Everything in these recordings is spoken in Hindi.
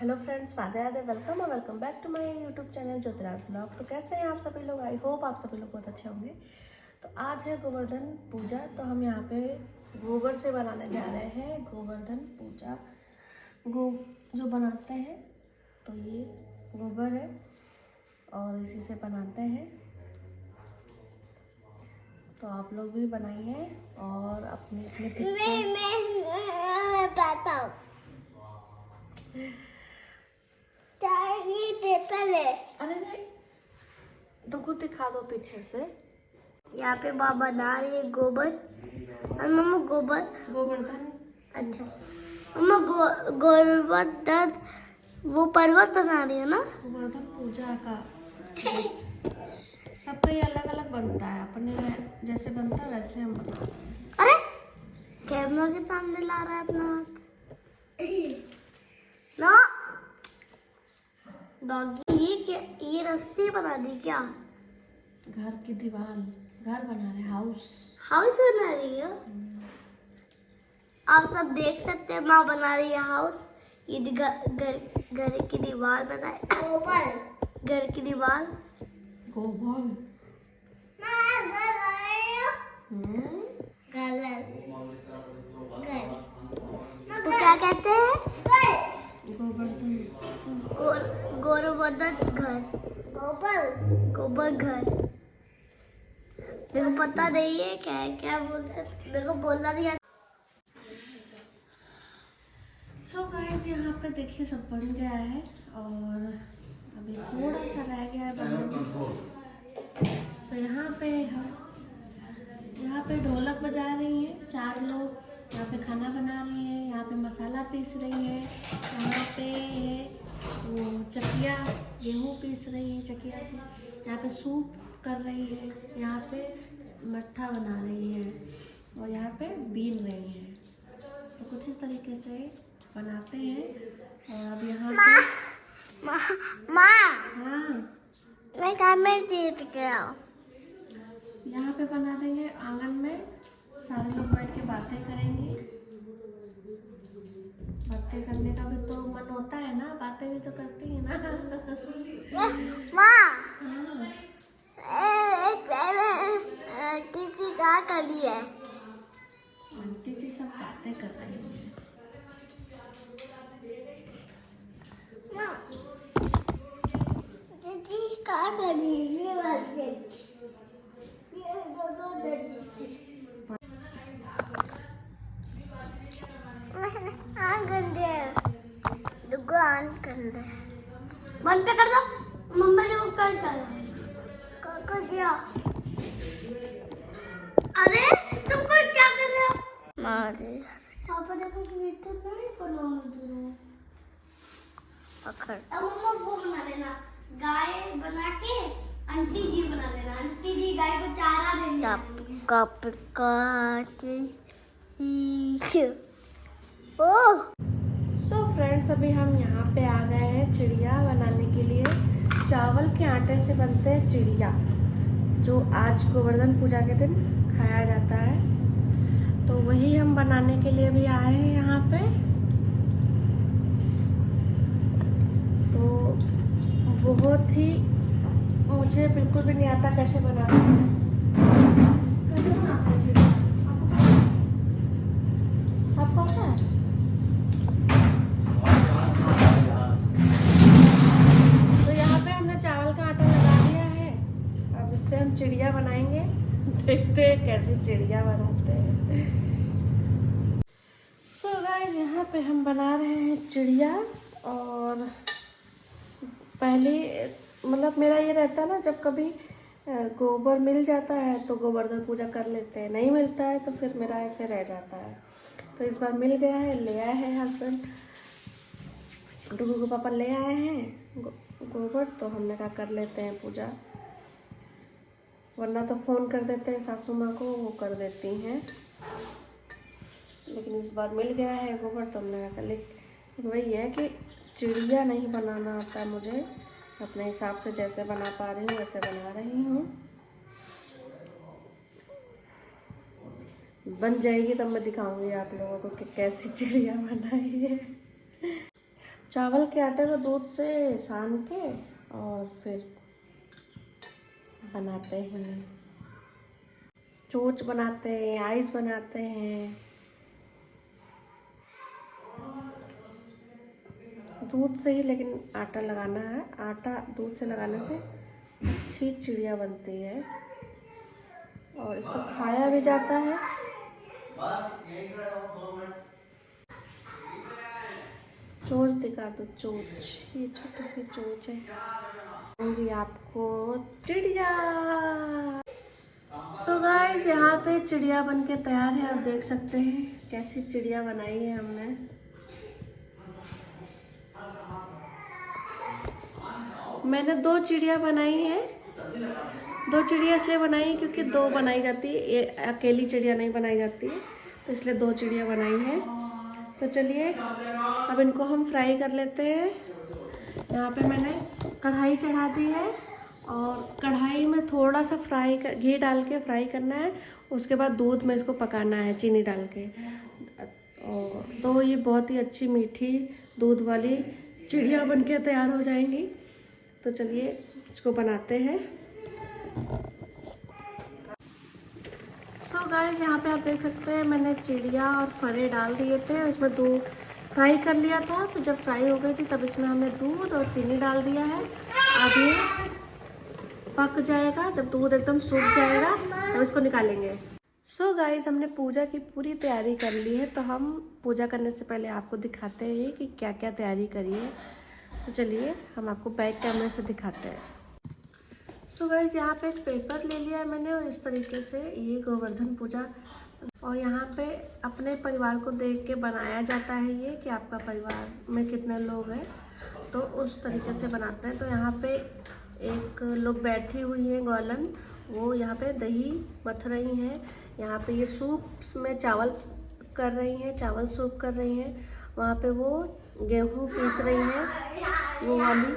Hello friends, Radhe Radhe. Welcome और welcome back to my YouTube channel Jyotiraj vlog. तो कैसे हैं आप सभी लोग? आई होप आप सभी लोग बहुत अच्छे होंगे। तो आज है गोवर्धन पूजा, तो हम यहाँ पे गोबर से बनाने जा रहे हैं गोवर्धन पूजा। जो बनाते हैं तो ये गोबर है और इसी से बनाते हैं। तो आप लोग भी बनाइए और अपने अपने मैं बताता हूँ। पेपर है। अरे रुको, दिखा दो पीछे से। यहाँ पे माँ बना रही है गोबर और मम्मा गोवर्धन। अच्छा मम्मा गोवर्धन वो पर्वत बना रही है ना। गोवर्धन पूजा का सबका ही अलग अलग बनता है, अपने जैसे बनता है वैसे हम बनाते हैं। अरे कैमरा के सामने ला रहा है अपना हाथ। नो डॉगी, ये रस्सी बना दी क्या? घर की दीवार, घर बना रहे, हाउस बना रही है। आप सब देख सकते हैं माँ बना रही है हाउस। ये घर की दीवार बनाए, घर की दीवार गोबर। तो क्या कहते हैं? गोवर्धन। गोवर्धन घर, गोबर घर। मेरे को पता नहीं है क्या बोलते हैं, मेरे को बोलना नहीं आता। सो गाइस, यहाँ पे देखिए सब बन गया है और अभी थोड़ा सा रह गया है बनने। तो यहाँ पे ढोलक बजा रही है 4 लोग। यहाँ पे खाना बना रही है, यहाँ पे मसाला पीस रही है, यहाँ पे वो चकिया गेहूँ पीस रही है चकिया से, यहाँ पे सूप कर रही है, यहाँ पे मट्ठा बना रही है और यहाँ पे बीन रही है। तो कुछ इस तरीके से बनाते हैं। और अब यहाँ पे हाँ, मैं कैमरे देख रहा हूँ। यहाँ पे बना देंगे आंगन में, सारे लोग बैठ के बातें करेंगे। बातें करने का भी तो मन होता है ना, बातें भी तो करती है ना। टीची क्या कर रही है? आंटी जी सब बातें कर रही है। टीची क्या कर रही है? बंद पे कर दो। मम्मा ने वो कर दिया। अरे तुम क्या कर रहे हो? पापा देखो नहीं पकड़। अब मम्मा वो बना देना, गाय बना के आंटी जी बना देना। आंटी जी गाय को चारा देना। सो फ्रेंड्स, अभी हम यहाँ पे आ गए हैं चिड़िया बनाने के लिए। चावल के आटे से बनते हैं चिड़िया, जो आज गोवर्धन पूजा के दिन खाया जाता है। तो वही हम बनाने के लिए भी आए हैं यहाँ पे। तो बहुत ही, मुझे बिल्कुल भी नहीं आता कैसे बनाते हैं। कैसे बनाते हैं चिड़िया? आपको आता है? तो यहाँ पे हमने चावल का आटा लगा दिया है। अब इससे हम चिड़िया बनाएंगे। देखते हैं कैसे चिड़िया बनाते हैं। सो गाइस, यहाँ पे हम बना रहे हैं चिड़िया। और पहले मतलब मेरा ये रहता है ना, जब कभी गोबर मिल जाता है तो गोवर्धन पूजा कर लेते हैं, नहीं मिलता है तो फिर मेरा ऐसे रह जाता है। तो इस बार मिल गया है, ले आए हैं हस्बैंड, डुगू के पापा ले आए हैं गोबर। तो हमने कहा कर लेते हैं पूजा, वरना तो फ़ोन कर देते हैं सासू माँ को, वो कर देती हैं। लेकिन इस बार मिल गया है गोबर तो हमने कहा। लेकिन वही है कि चिड़िया नहीं बनाना आता है मुझे, अपने हिसाब से जैसे बना पा रही हूँ वैसे बना रही हूँ। बन जाएगी तब मैं दिखाऊंगी आप लोगों को कि कैसी चिड़िया बनाई है। चावल के आटे को दूध से सान के और फिर बनाते हैं, चोंच बनाते हैं, आइस बनाते हैं। दूध से ही लेकिन आटा लगाना है, आटा दूध से लगाने से अच्छी चिड़िया बनती है और इसको खाया भी जाता है। चोंच दिखा दो, चोंच, ये छोटी सी चोंच है। दूंगी आपको चिड़िया। सो गाइस, यहाँ पे चिड़िया बन के तैयार है। आप देख सकते हैं कैसी चिड़िया बनाई है हमने। मैंने 2 चिड़िया बनाई है। 2 चिड़िया इसलिए बनाई है क्योंकि 2 बनाई जाती है, ये अकेली चिड़िया नहीं बनाई जाती है, तो इसलिए 2 चिड़िया बनाई है। तो चलिए अब इनको हम फ्राई कर लेते हैं। यहाँ पे मैंने कढ़ाई चढ़ा दी है और कढ़ाई में थोड़ा सा घी डाल के फ्राई करना है। उसके बाद दूध में इसको पकाना है चीनी डाल के। और तो ये बहुत ही अच्छी मीठी दूध वाली चिड़िया बन के तैयार हो जाएंगी। तो चलिए इसको बनाते हैं। सो गाइस, यहाँ पे आप देख सकते हैं मैंने चिड़िया और फरे डाल दिए थे, उसमें दूध फ्राई कर लिया था। फिर जब फ्राई हो गई थी तब इसमें हमने दूध और चीनी डाल दिया है। अब ये पक जाएगा, जब दूध एकदम सूख जाएगा तब इसको निकालेंगे। सो गाइस, हमने पूजा की पूरी तैयारी कर ली है। तो हम पूजा करने से पहले आपको दिखाते हैं कि क्या क्या तैयारी करी है। तो चलिए हम आपको बैक कैमरे से दिखाते हैं। सो गाइस, यहाँ पे एक पेपर ले लिया है मैंने और इस तरीके से ये गोवर्धन पूजा, और यहाँ पे अपने परिवार को देख के बनाया जाता है ये कि आपका परिवार में कितने लोग हैं, तो उस तरीके से बनाते हैं। तो यहाँ पे एक लोग बैठी हुई है गौलन, वो यहाँ पे दही मथ रही हैं। यहाँ पे ये सूप में चावल कर रही हैं, चावल सूप कर रही हैं। वहाँ पे वो गेहूँ पीस रही हैं, वो वाली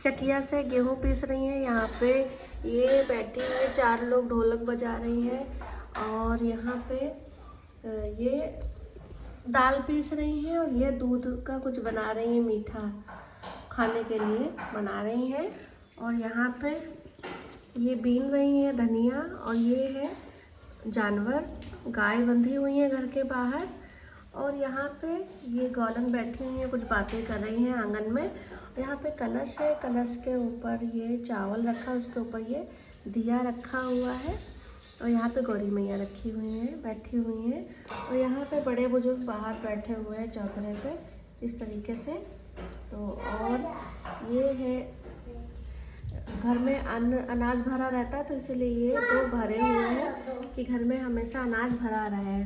चकिया से गेहूँ पीस रही हैं। यहाँ पे ये बैठी हुई 4 लोग ढोलक बजा रही हैं और यहाँ पे ये दाल पीस रही हैं और ये दूध का कुछ बना रही हैं, मीठा खाने के लिए बना रही हैं। और यहाँ पे ये बीन रही हैं धनिया, और ये है जानवर, गाय बंधी हुई है घर के बाहर। और यहाँ पे ये गौलन बैठी हुई है, कुछ बातें कर रही हैं आंगन में। यहाँ पे कलश है, कलश के ऊपर ये चावल रखा, उसके ऊपर ये दिया रखा हुआ है। और यहाँ पे गौरी मैया रखी हुई हैं, बैठी हुई हैं। और यहाँ पे बड़े बुजुर्ग बाहर बैठे हुए हैं चौतरे पे इस तरीके से। तो और ये है घर में अनाज भरा रहता है, तो इसीलिए ये 2 भरे हुए हैं कि घर में हमेशा अनाज भरा रहे।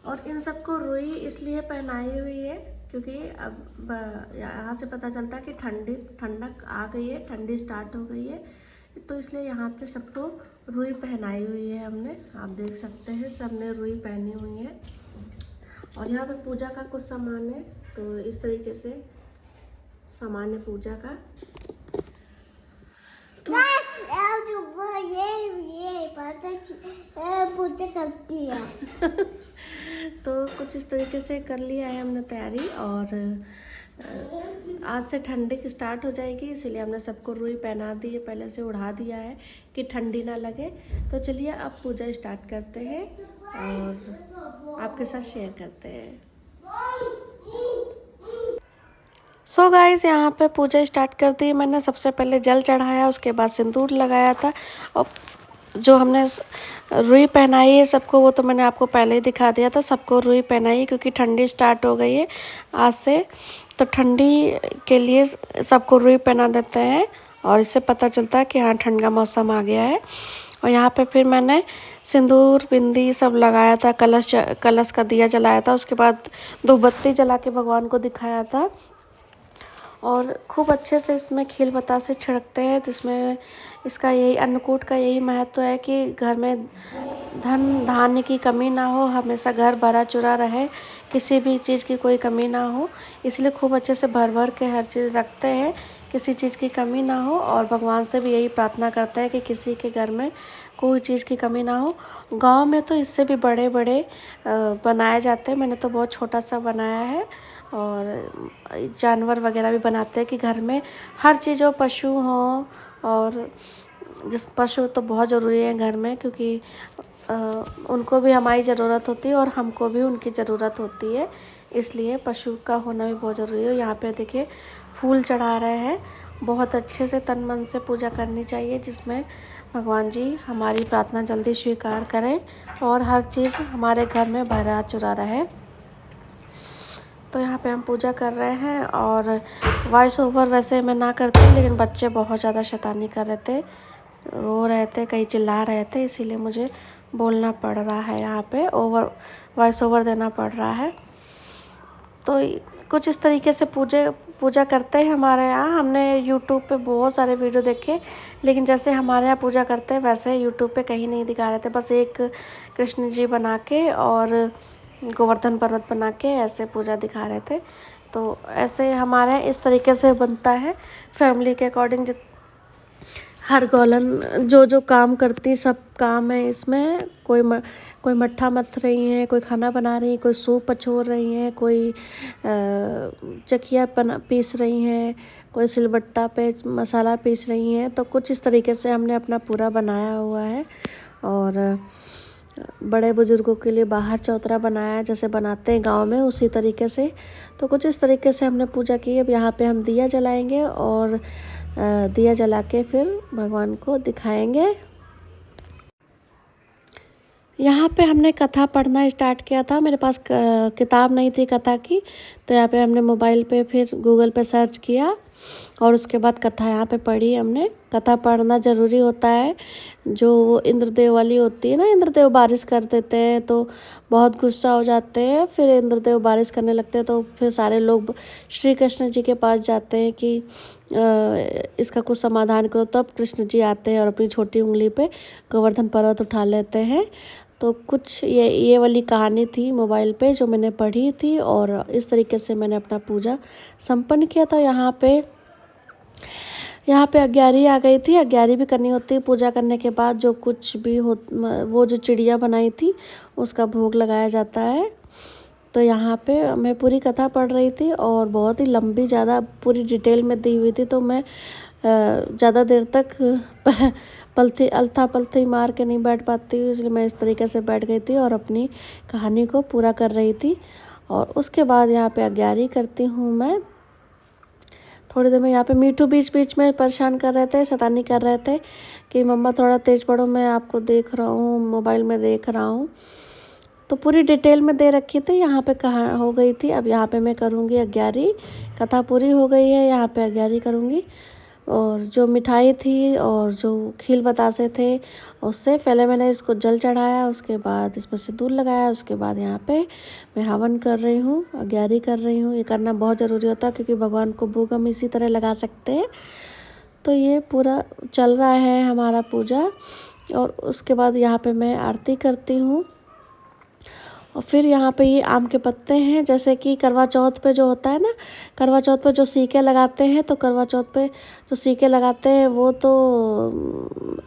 और इन सबको रुई इसलिए पहनाई हुई है क्योंकि अब यहाँ से पता चलता है कि ठंडक आ गई है, ठंडी स्टार्ट हो गई है, तो इसलिए यहाँ पे सबको रुई पहनाई हुई है हमने। आप देख सकते हैं सबने रुई पहनी हुई है। और यहाँ पे पूजा का कुछ सामान है, तो इस तरीके से सामान है पूजा का। तो पूजा करती है तो कुछ इस तरीके से कर लिया है हमने तैयारी। और आज से ठंडी स्टार्ट हो जाएगी, इसीलिए हमने सबको रुई पहना दी है, पहले से उड़ा दिया है कि ठंडी ना लगे। तो चलिए अब पूजा स्टार्ट करते हैं और आपके साथ शेयर करते हैं। सो गाइस, यहाँ पे पूजा स्टार्ट कर दी मैंने। सबसे पहले जल चढ़ाया, उसके बाद सिंदूर लगाया था। और जो हमने रुई पहनाई है सबको, वो तो मैंने आपको पहले ही दिखा दिया था। सबको रुई पहनाई क्योंकि ठंडी स्टार्ट हो गई है आज से, तो ठंडी के लिए सबको रुई पहना देते हैं और इससे पता चलता है कि हाँ ठंड का मौसम आ गया है। और यहाँ पे फिर मैंने सिंदूर बिंदी सब लगाया था, कलश का दिया जलाया था, उसके बाद 2 बत्ती जला के भगवान को दिखाया था। और खूब अच्छे से इसमें खील बतासे छिड़कते हैं, जिसमें इसका यही अन्नकूट का यही महत्व है कि घर में धन धान्य की कमी ना हो, हमेशा घर भरा चुरा रहे, किसी भी चीज़ की कोई कमी ना हो। इसलिए खूब अच्छे से भर भर के हर चीज़ रखते हैं, किसी चीज़ की कमी ना हो। और भगवान से भी यही प्रार्थना करते हैं कि किसी के घर में कोई चीज़ की कमी ना हो। गांव में तो इससे भी बड़े बड़े बनाए जाते हैं, मैंने तो बहुत छोटा सा बनाया है। और जानवर वगैरह भी बनाते हैं कि घर में हर चीज़ हो, पशु हो, और जिस पशु तो बहुत ज़रूरी है घर में, क्योंकि उनको भी हमारी ज़रूरत होती है और हमको भी उनकी ज़रूरत होती है, इसलिए पशु का होना भी बहुत ज़रूरी है। यहाँ पे देखिए फूल चढ़ा रहे हैं, बहुत अच्छे से तन मन से पूजा करनी चाहिए, जिसमें भगवान जी हमारी प्रार्थना जल्दी स्वीकार करें और हर चीज़ हमारे घर में भरा चुरा रहे। तो यहाँ पे हम पूजा कर रहे हैं, और वॉइस ओवर वैसे मैं ना करती, लेकिन बच्चे बहुत ज़्यादा शैतानी कर रहे थे, रो रहे थे, कहीं चिल्ला रहे थे, इसीलिए मुझे बोलना पड़ रहा है, यहाँ पे वॉइस ओवर देना पड़ रहा है। तो कुछ इस तरीके से पूजा करते हैं हमारे यहाँ। हमने यूट्यूब पे बहुत सारे वीडियो देखे, लेकिन जैसे हमारे यहाँ पूजा करते हैं वैसे यूट्यूब पे कहीं नहीं दिखा रहे थे। बस एक कृष्ण जी बना के और गोवर्धन पर्वत बना के ऐसे पूजा दिखा रहे थे। तो ऐसे हमारे यहाँ इस तरीके से बनता है, फैमिली के अकॉर्डिंग। हर गौलन जो काम करती, सब काम है इसमें। कोई मट्ठा मथ रही हैं, कोई खाना बना रही है, कोई सूप पछोर रही हैं, कोई चकिया पीस रही हैं, कोई सिलबट्टा पे मसाला पीस रही हैं। तो कुछ इस तरीके से हमने अपना पूरा बनाया हुआ है। और बड़े बुजुर्गों के लिए बाहर चौतरा बनाया, जैसे बनाते हैं गांव में, उसी तरीके से। तो कुछ इस तरीके से हमने पूजा की। अब यहाँ पे हम दिया जलाएंगे, और दिया जला के फिर भगवान को दिखाएंगे। यहाँ पे हमने कथा पढ़ना स्टार्ट किया था। मेरे पास किताब नहीं थी कथा की, तो यहाँ पे हमने मोबाइल पे फिर गूगल पे सर्च किया, और उसके बाद कथा यहाँ पे पढ़ी हमने। कथा पढ़ना ज़रूरी होता है। जो इंद्रदेव वाली होती है ना, इंद्रदेव बारिश कर देते हैं तो बहुत गुस्सा हो जाते हैं, फिर इंद्रदेव बारिश करने लगते हैं, तो फिर सारे लोग श्री कृष्ण जी के पास जाते हैं कि इसका कुछ समाधान करो। तब कृष्ण जी आते हैं और अपनी छोटी उंगली पे गोवर्धन पर्वत उठा लेते हैं। तो कुछ ये वाली कहानी थी मोबाइल पे जो मैंने पढ़ी थी, और इस तरीके से मैंने अपना पूजा संपन्न किया था। यहाँ पे अग्यारी आ गई थी। अग्यारी भी करनी होती है पूजा करने के बाद। जो कुछ भी वो जो चिड़िया बनाई थी उसका भोग लगाया जाता है। तो यहाँ पे मैं पूरी कथा पढ़ रही थी, और बहुत ही लंबी, ज़्यादा पूरी डिटेल में दी हुई थी, तो मैं ज़्यादा देर तक अलथा पलथी मार के नहीं बैठ पाती हूँ, इसलिए मैं इस तरीके से बैठ गई थी और अपनी कहानी को पूरा कर रही थी। और उसके बाद यहाँ पे अग्यारी करती हूँ मैं। थोड़ी देर में यहाँ पे मीठू बीच बीच में परेशान कर रहे थे, शैतानी कर रहे थे कि मम्मा थोड़ा तेज़ पढ़ो, मैं आपको देख रहा हूँ, मोबाइल में देख रहा हूँ। तो पूरी डिटेल में दे रखी थी। यहाँ पे कहाँ हो गई थी। अब यहाँ पे मैं करूँगी अग्यारी। कथा पूरी हो गई है, यहाँ पे अग्यारी करूँगी। और जो मिठाई थी और जो खील बतासे थे, उससे पहले मैंने इसको जल चढ़ाया, उसके बाद इस पर सिंदूर लगाया, उसके बाद यहाँ पे मैं हवन कर रही हूँ, अग्यारी कर रही हूँ। ये करना बहुत ज़रूरी होता है, क्योंकि भगवान को भोग हम इसी तरह लगा सकते हैं। तो ये पूरा चल रहा है हमारा पूजा। और उसके बाद यहाँ पे मैं आरती करती हूँ। और फिर यहाँ पे ये आम के पत्ते हैं, जैसे कि करवा चौथ पे जो होता है ना, करवा चौथ पे जो सीके लगाते हैं, तो करवा चौथ पे जो सीके लगाते हैं वो तो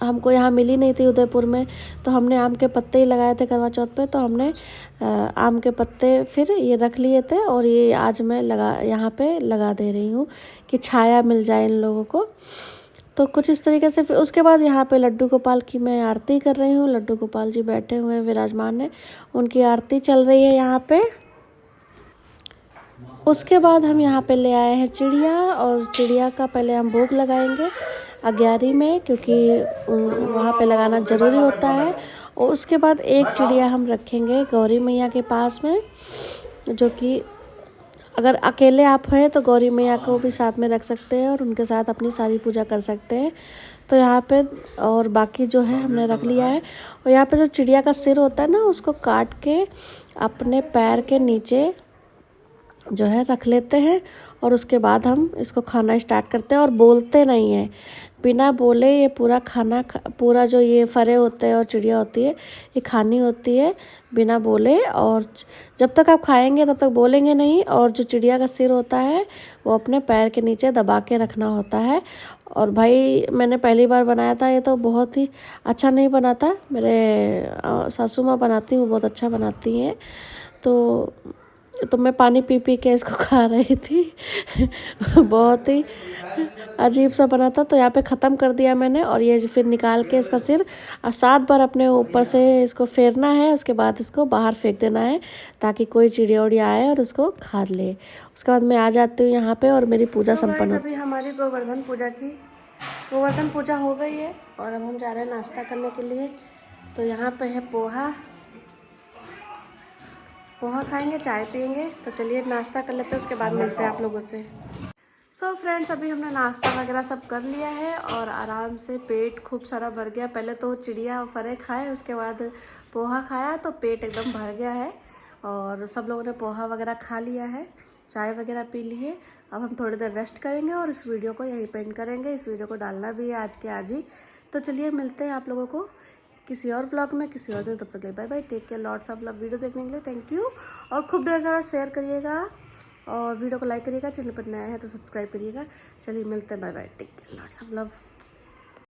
हमको यहाँ मिली नहीं थी उदयपुर में, तो हमने आम के पत्ते ही लगाए थे करवा चौथ पे। तो हमने आम के पत्ते फिर ये रख लिए थे, और ये आज मैं यहाँ पे लगा दे रही हूँ कि छाया मिल जाए इन लोगों को। तो कुछ इस तरीके से। फिर उसके बाद यहाँ पे लड्डू गोपाल की मैं आरती कर रही हूँ। लड्डू गोपाल जी बैठे हुए हैं, विराजमान है, उनकी आरती चल रही है यहाँ पे। उसके बाद हम यहाँ पे ले आए हैं चिड़िया, और चिड़िया का पहले हम भोग लगाएंगे अग्यारी में, क्योंकि वहाँ पे लगाना ज़रूरी होता है। और उसके बाद एक चिड़िया हम रखेंगे गौरी मैया के पास में, जो कि अगर अकेले आप हैं तो गौरी मैया को भी साथ में रख सकते हैं और उनके साथ अपनी सारी पूजा कर सकते हैं। तो यहाँ पे और बाकी जो है हमने रख लिया है। और यहाँ पे जो चिड़िया का सिर होता है ना, उसको काट के अपने पैर के नीचे जो है रख लेते हैं, और उसके बाद हम इसको खाना स्टार्ट करते हैं। और बोलते नहीं हैं, बिना बोले ये पूरा खाना पूरा जो ये फरे होते हैं और चिड़िया होती है, ये खानी होती है बिना बोले। और जब तक आप खाएंगे तब तक बोलेंगे नहीं। और जो चिड़िया का सिर होता है वो अपने पैर के नीचे दबा के रखना होता है। और भाई मैंने पहली बार बनाया था, ये तो बहुत ही अच्छा नहीं बना था। मेरे सासू माँ बनाती हैं, वो बहुत अच्छा बनाती हैं। तो तो मैं पानी पी पी के इसको खा रही थी। बहुत ही अजीब सा बना था। तो यहाँ पे ख़त्म कर दिया मैंने, और ये फिर निकाल के इसका सिर 7 बार अपने ऊपर से इसको फेरना है। उसके बाद इसको बाहर फेंक देना है ताकि कोई चिड़िया उड़िया आए और इसको खा ले। उसके बाद मैं आ जाती हूँ यहाँ पे और मेरी पूजा संपन्न। अभी हमारी गोवर्धन पूजा हो गई है और अब हम जा रहे हैं नाश्ता करने के लिए। तो यहाँ पे है पोहा खाएंगे, चाय पियेंगे। तो चलिए नाश्ता कर लेते हैं, उसके बाद मिलते हैं आप लोगों से। सो फ्रेंड्स, अभी हमने नाश्ता वगैरह सब कर लिया है और आराम से पेट खूब सारा भर गया। पहले तो चिड़िया फरे खाए, उसके बाद पोहा खाया तो पेट एकदम भर गया है। और सब लोगों ने पोहा वगैरह खा लिया है, चाय वगैरह पी ली है। अब हम थोड़ी देर रेस्ट करेंगे और इस वीडियो को यहीं पे एंड करेंगे। इस वीडियो को डालना भी है आज के आज ही। तो चलिए मिलते हैं आप लोगों को किसी और ब्लॉग में किसी और दिन। तब तक bye bye, take care, lots of love. Video देखने के लिए थैंक यू, और खूब ढेर सारा शेयर करिएगा और वीडियो को लाइक करिएगा। चैनल पर नया है तो सब्सक्राइब करिएगा। चलिए मिलते हैं, bye bye, take care, lots of love.